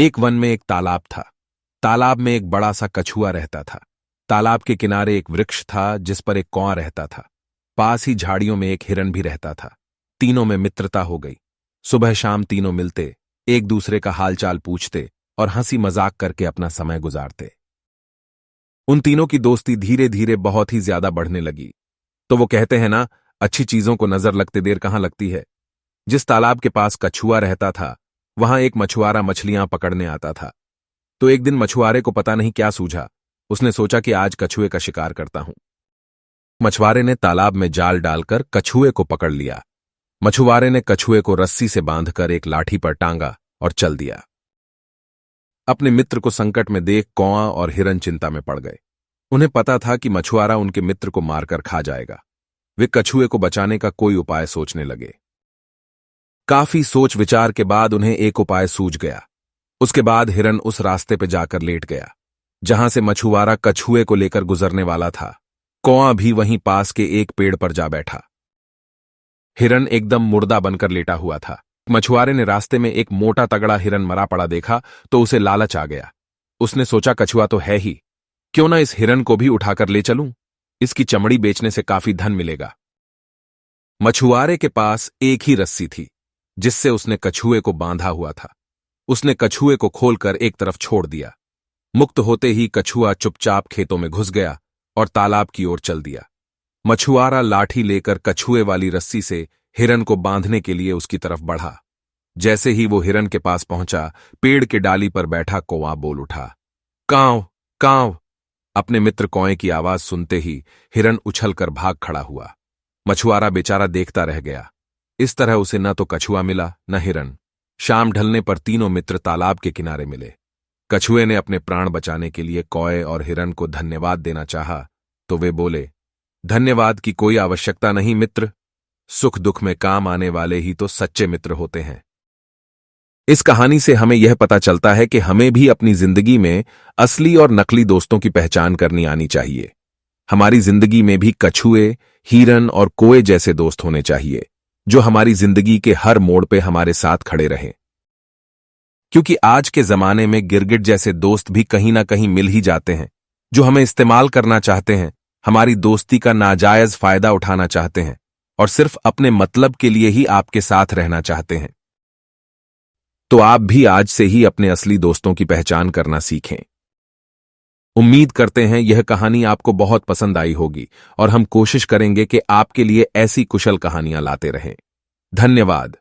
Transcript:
एक वन में एक तालाब था। तालाब में एक बड़ा सा कछुआ रहता था। तालाब के किनारे एक वृक्ष था जिस पर एक कौआ रहता था। पास ही झाड़ियों में एक हिरन भी रहता था। तीनों में मित्रता हो गई। सुबह शाम तीनों मिलते, एक दूसरे का हालचाल पूछते और हंसी मजाक करके अपना समय गुजारते। उन तीनों की दोस्ती धीरे धीरे बहुत ही ज्यादा बढ़ने लगी। तो वो कहते हैं ना, अच्छी चीजों को नजर लगते देर कहां लगती है। जिस तालाब के पास कछुआ रहता था, वहां एक मछुआरा मछलियां पकड़ने आता था। तो एक दिन मछुआरे को पता नहीं क्या सूझा। उसने सोचा कि आज कछुए का शिकार करता हूं। मछुआरे ने तालाब में जाल डालकर कछुए को पकड़ लिया। मछुआरे ने कछुए को रस्सी से बांधकर एक लाठी पर टांगा और चल दिया। अपने मित्र को संकट में देख कौआ और हिरन चिंता में पड़ गए। उन्हें पता था कि मछुआरा उनके मित्र को मारकर खा जाएगा। वे कछुए को बचाने का कोई उपाय सोचने लगे। काफी सोच विचार के बाद उन्हें एक उपाय सूझ गया। उसके बाद हिरन उस रास्ते पर जाकर लेट गया जहां से मछुआरा कछुए को लेकर गुजरने वाला था। कौआ भी वहीं पास के एक पेड़ पर जा बैठा। हिरन एकदम मुर्दा बनकर लेटा हुआ था। मछुआरे ने रास्ते में एक मोटा तगड़ा हिरन मरा पड़ा देखा तो उसे लालच आ गया। उसने सोचा कछुआ तो है ही, क्यों ना इस हिरन को भी उठाकर ले चलूं। इसकी चमड़ी बेचने से काफी धन मिलेगा। मछुआरे के पास एक ही रस्सी थी जिससे उसने कछुए को बांधा हुआ था। उसने कछुए को खोलकर एक तरफ छोड़ दिया। मुक्त होते ही कछुआ चुपचाप खेतों में घुस गया और तालाब की ओर चल दिया। मछुआरा लाठी लेकर कछुए वाली रस्सी से हिरन को बांधने के लिए उसकी तरफ बढ़ा। जैसे ही वो हिरन के पास पहुंचा, पेड़ के डाली पर बैठा कौवा बोल उठा, कांव कांव। अपने मित्र कौए की आवाज सुनते ही हिरन उछलकर भाग खड़ा हुआ। मछुआरा बेचारा देखता रह गया। इस तरह उसे न तो कछुआ मिला न हिरन। शाम ढलने पर तीनों मित्र तालाब के किनारे मिले। कछुए ने अपने प्राण बचाने के लिए कौए और हिरन को धन्यवाद देना चाहा तो वे बोले, धन्यवाद की कोई आवश्यकता नहीं मित्र, सुख दुख में काम आने वाले ही तो सच्चे मित्र होते हैं। इस कहानी से हमें यह पता चलता है कि हमें भी अपनी जिंदगी में असली और नकली दोस्तों की पहचान करनी आनी चाहिए। हमारी जिंदगी में भी कछुए, हिरन और कौए जैसे दोस्त होने चाहिए जो हमारी जिंदगी के हर मोड़ पे हमारे साथ खड़े रहें। क्योंकि आज के जमाने में गिरगिट जैसे दोस्त भी कहीं ना कहीं मिल ही जाते हैं जो हमें इस्तेमाल करना चाहते हैं, हमारी दोस्ती का नाजायज फायदा उठाना चाहते हैं और सिर्फ अपने मतलब के लिए ही आपके साथ रहना चाहते हैं। तो आप भी आज से ही अपने असली दोस्तों की पहचान करना सीखें। उम्मीद करते हैं यह कहानी आपको बहुत पसंद आई होगी और हम कोशिश करेंगे कि आपके लिए ऐसी कुशल कहानियां लाते रहें। धन्यवाद।